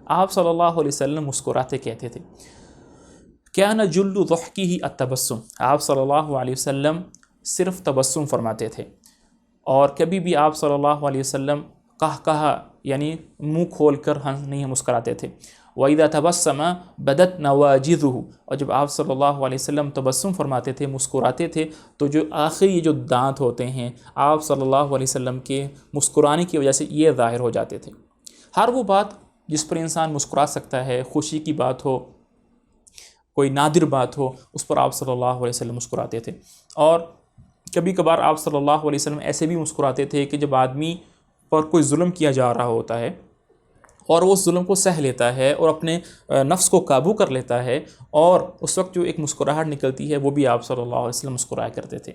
آپ صلی اللہ علیہ وسلم مسکراتے کہتے تھے، کان جل ضحکہ التبسم، آپ صلی اللہ علیہ وسلم صرف تبسم فرماتے تھے، اور کبھی بھی آپ صلی اللہ علیہ وسلم کہا یعنی منہ کھول کر نہیں مسکراتے تھے۔ وَإِذَا تَبَسَّمَ بَدَتْ نَوَاجِذُهُ، اور جب آپ صلی اللہ علیہ وسلم تبسم فرماتے تھے، مسکراتے تھے، تو جو آخری جو دانت ہوتے ہیں آپ صلی اللہ علیہ وسلم کے مسکرانے کی وجہ سے یہ ظاہر ہو جاتے تھے۔ ہر وہ بات جس پر انسان مسکرا سکتا ہے، خوشی کی بات ہو، کوئی نادر بات ہو، اس پر آپ صلی اللہ علیہ وسلم مسکراتے تھے۔ اور کبھی کبھار آپ صلی اللہ علیہ وسلم ایسے بھی مسکراتے تھے کہ جب آدمی پر کوئی ظلم کیا جا رہا ہوتا ہے اور وہ اس ظلم کو سہ لیتا ہے اور اپنے نفس کو قابو کر لیتا ہے، اور اس وقت جو ایک مسکراہٹ نکلتی ہے وہ بھی آپ صلی اللہ علیہ وسلم مسکرایا کرتے تھے۔